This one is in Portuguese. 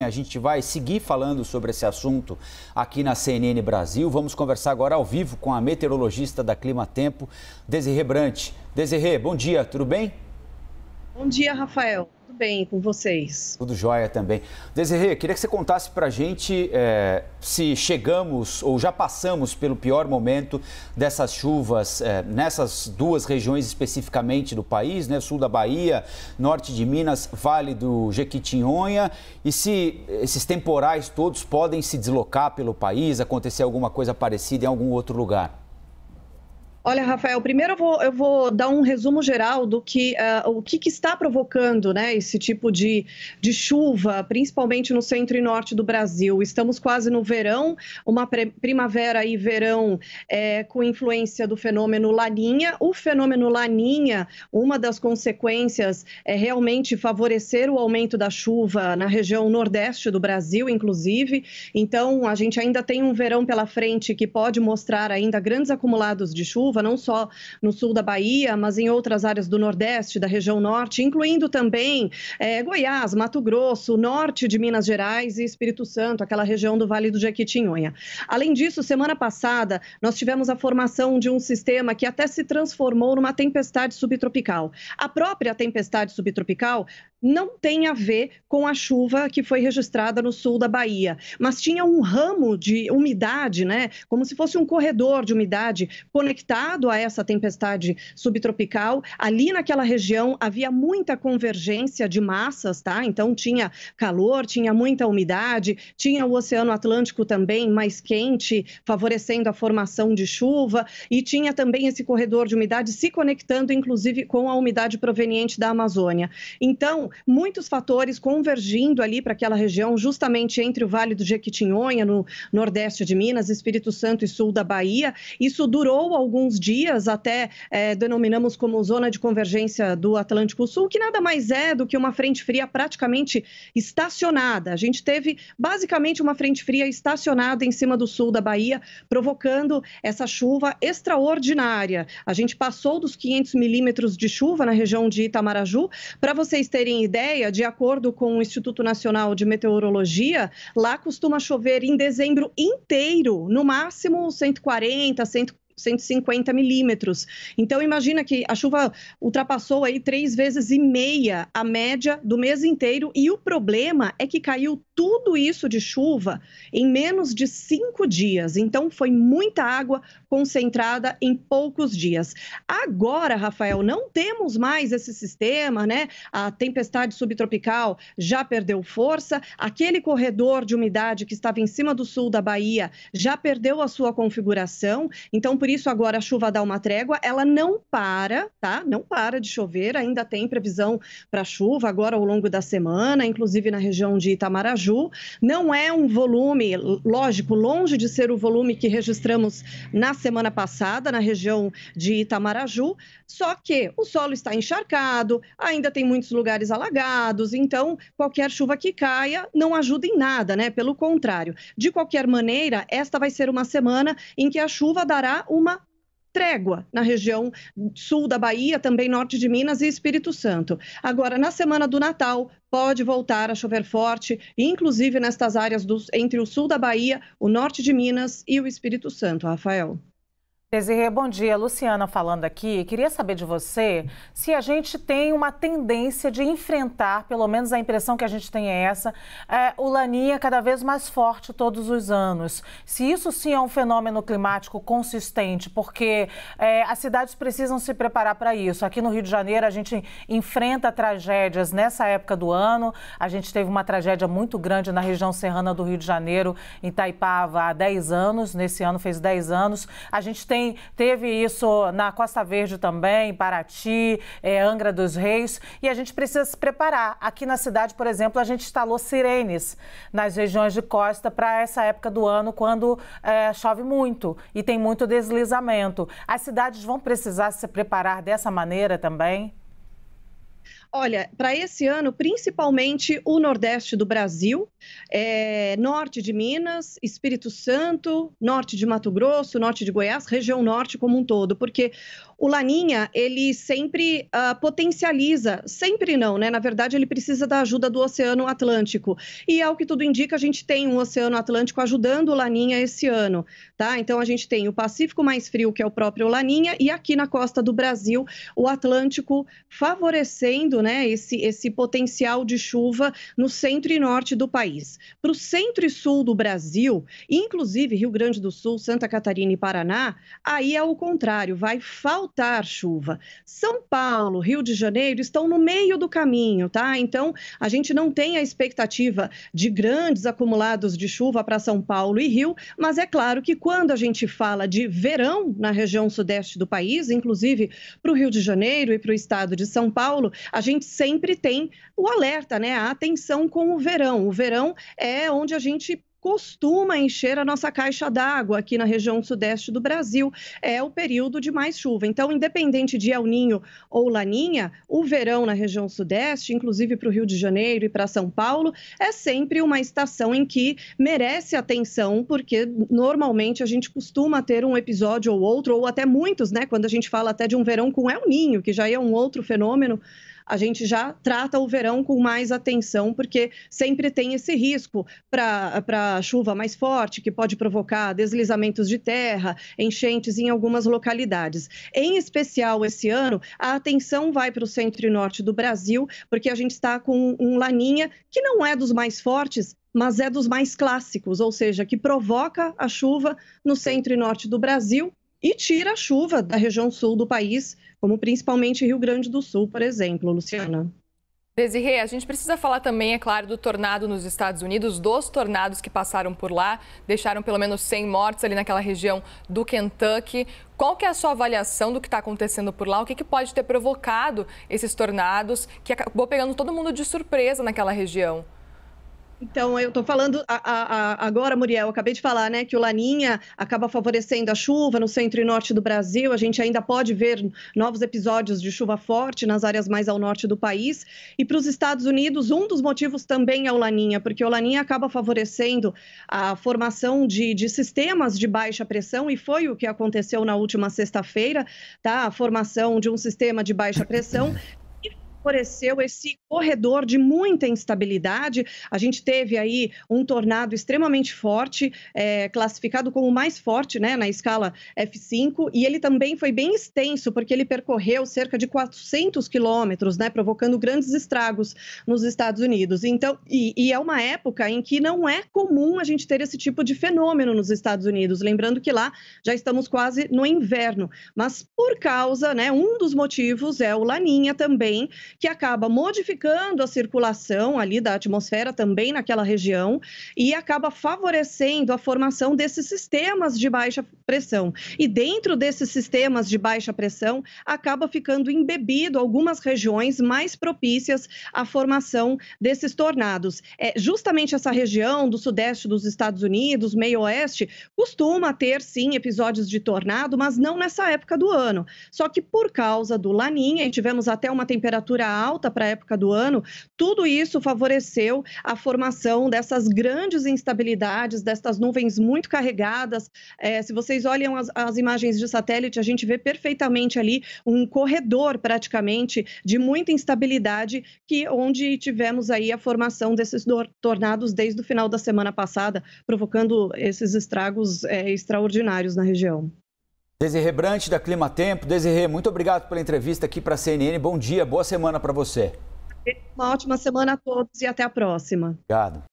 A gente vai seguir falando sobre esse assunto aqui na CNN Brasil. Vamos conversar agora ao vivo com a meteorologista da Clima Tempo, Desirê Brant. Desirê, bom dia, tudo bem? Bom dia, Rafael. Tudo bem com vocês? Tudo jóia também. Desirê, queria que você contasse pra gente se chegamos ou já passamos pelo pior momento dessas chuvas nessas duas regiões especificamente do país, né? Sul da Bahia, norte de Minas, Vale do Jequitinhonha, e se esses temporais todos podem se deslocar pelo país, acontecer alguma coisa parecida em algum outro lugar. Olha, Rafael, primeiro eu vou dar um resumo geral do que o que está provocando, né, esse tipo de chuva, principalmente no centro e norte do Brasil. Estamos quase no verão, uma primavera e verão com influência do fenômeno Laninha. O fenômeno Laninha, uma das consequências é realmente favorecer o aumento da chuva na região nordeste do Brasil, inclusive. Então, a gente ainda tem um verão pela frente que pode mostrar ainda grandes acumulados de chuva, não só no sul da Bahia, mas em outras áreas do Nordeste, da região Norte, incluindo também Goiás, Mato Grosso, norte de Minas Gerais e Espírito Santo, aquela região do Vale do Jequitinhonha. Além disso, semana passada, nós tivemos a formação de um sistema que até se transformou numa tempestade subtropical. A própria tempestade subtropical não tem a ver com a chuva que foi registrada no sul da Bahia, mas tinha um ramo de umidade, né, como se fosse um corredor de umidade conectado a essa tempestade subtropical. Ali naquela região havia muita convergência de massas, tá? Então tinha calor, tinha muita umidade, tinha o Oceano Atlântico também mais quente, favorecendo a formação de chuva, e tinha também esse corredor de umidade se conectando, inclusive, com a umidade proveniente da Amazônia. Então, muitos fatores convergindo ali para aquela região, justamente entre o Vale do Jequitinhonha, no nordeste de Minas, Espírito Santo e sul da Bahia. Isso durou alguns dias, até denominamos como zona de convergência do Atlântico Sul, que nada mais é do que uma frente fria praticamente estacionada. A gente teve basicamente uma frente fria estacionada em cima do sul da Bahia, provocando essa chuva extraordinária. A gente passou dos 500 milímetros de chuva na região de Itamaraju. Para vocês terem ideia, de acordo com o Instituto Nacional de Meteorologia, lá costuma chover em dezembro inteiro, no máximo 140, 150 milímetros. Então, imagina que a chuva ultrapassou aí 3,5 vezes a média do mês inteiro, e o problema é que caiu tudo isso de chuva em menos de 5 dias. Então, foi muita água concentrada em poucos dias. Agora, Rafael, não temos mais esse sistema, né? A tempestade subtropical já perdeu força, aquele corredor de umidade que estava em cima do sul da Bahia já perdeu a sua configuração. Então, por isso, agora a chuva dá uma trégua, ela não para, tá? Não para de chover, ainda tem previsão para chuva agora ao longo da semana, inclusive na região de Itamaraju. Não é um volume, lógico, longe de ser o volume que registramos na semana passada, na região de Itamaraju, só que o solo está encharcado, ainda tem muitos lugares alagados, então qualquer chuva que caia não ajuda em nada, né? Pelo contrário. De qualquer maneira, esta vai ser uma semana em que a chuva dará uma trégua na região sul da Bahia, também norte de Minas e Espírito Santo. Agora, na semana do Natal, pode voltar a chover forte, inclusive nestas áreas entre o sul da Bahia, o norte de Minas e o Espírito Santo. Rafael. Desirê, bom dia. Luciana falando aqui. Queria saber de você se a gente tem uma tendência de enfrentar, pelo menos a impressão que a gente tem é essa, o Laninha cada vez mais forte todos os anos. Se isso sim é um fenômeno climático consistente, porque as cidades precisam se preparar para isso. Aqui no Rio de Janeiro a gente enfrenta tragédias nessa época do ano. A gente teve uma tragédia muito grande na região serrana do Rio de Janeiro, em Itaipava, há 10 anos. Nesse ano fez 10 anos. A gente teve isso na Costa Verde também, Paraty, Angra dos Reis, e a gente precisa se preparar. Aqui na cidade, por exemplo, a gente instalou sirenes nas regiões de costa para essa época do ano, quando chove muito e tem muito deslizamento. As cidades vão precisar se preparar dessa maneira também? Olha, para esse ano, principalmente o Nordeste do Brasil, Norte de Minas, Espírito Santo, Norte de Mato Grosso, Norte de Goiás, região Norte como um todo, porque o Laninha, ele sempre potencializa, sempre não, né? Na verdade, ele precisa da ajuda do Oceano Atlântico. E ao que tudo indica, a gente tem um Oceano Atlântico ajudando o Laninha esse ano, tá? Então, a gente tem o Pacífico mais frio, que é o próprio Laninha, e aqui na costa do Brasil, o Atlântico favorecendo, né, esse potencial de chuva no centro e norte do país. Para o centro e sul do Brasil, inclusive Rio Grande do Sul, Santa Catarina e Paraná, aí é o contrário, vai faltar chuva. São Paulo, Rio de Janeiro estão no meio do caminho, tá? Então, a gente não tem a expectativa de grandes acumulados de chuva para São Paulo e Rio, mas é claro que quando a gente fala de verão na região sudeste do país, inclusive para o Rio de Janeiro e para o estado de São Paulo, a gente sempre tem o alerta, né? A atenção com o verão. O verão é onde a gente costuma encher a nossa caixa d'água aqui na região sudeste do Brasil. É o período de mais chuva. Então, independente de El Niño ou Laninha, o verão na região sudeste, inclusive para o Rio de Janeiro e para São Paulo, é sempre uma estação em que merece atenção, porque normalmente a gente costuma ter um episódio ou outro, ou até muitos, né? Quando a gente fala até de um verão com El Niño, que já é um outro fenômeno, a gente já trata o verão com mais atenção, porque sempre tem esse risco para chuva mais forte, que pode provocar deslizamentos de terra, enchentes em algumas localidades. Em especial, esse ano, a atenção vai para o centro e norte do Brasil, porque a gente está com um Laninha que não é dos mais fortes, mas é dos mais clássicos, ou seja, que provoca a chuva no centro e norte do Brasil e tira a chuva da região sul do país, como principalmente Rio Grande do Sul, por exemplo, Luciana. Desirê, a gente precisa falar também, é claro, do tornado nos Estados Unidos, dos tornados que passaram por lá, deixaram pelo menos 100 mortes ali naquela região do Kentucky. Qual que é a sua avaliação do que está acontecendo por lá? O que pode ter provocado esses tornados que acabou pegando todo mundo de surpresa naquela região? Então, eu estou falando agora, Muriel, eu acabei de falar, né, que o Laninha acaba favorecendo a chuva no centro e norte do Brasil. A gente ainda pode ver novos episódios de chuva forte nas áreas mais ao norte do país. E para os Estados Unidos, um dos motivos também é o Laninha, porque o Laninha acaba favorecendo a formação de sistemas de baixa pressão, e foi o que aconteceu na última sexta-feira, tá? A formação de um sistema de baixa pressão favoreceu esse corredor de muita instabilidade. A gente teve aí um tornado extremamente forte, classificado como o mais forte, né, na escala F5, e ele também foi bem extenso, porque ele percorreu cerca de 400 quilômetros, né, provocando grandes estragos nos Estados Unidos. Então, e é uma época em que não é comum a gente ter esse tipo de fenômeno nos Estados Unidos, lembrando que lá já estamos quase no inverno, mas por causa, né, um dos motivos é o Laninha também, que acaba modificando a circulação ali da atmosfera também naquela região e acaba favorecendo a formação desses sistemas de baixa pressão. E dentro desses sistemas de baixa pressão, acaba ficando embebido algumas regiões mais propícias à formação desses tornados. Justamente essa região do sudeste dos Estados Unidos, meio oeste, costuma ter, sim, episódios de tornado, mas não nessa época do ano. Só que por causa do Laninha, e tivemos até uma temperatura alta para a época do ano, tudo isso favoreceu a formação dessas grandes instabilidades, dessas nuvens muito carregadas. Se vocês olham as imagens de satélite, a gente vê perfeitamente ali um corredor praticamente de muita instabilidade, onde tivemos aí a formação desses tornados desde o final da semana passada, provocando esses estragos extraordinários na região. Desirê Brant, da Clima Tempo. Desirê, muito obrigado pela entrevista aqui para a CNN. Bom dia, boa semana para você. Uma ótima semana a todos e até a próxima. Obrigado.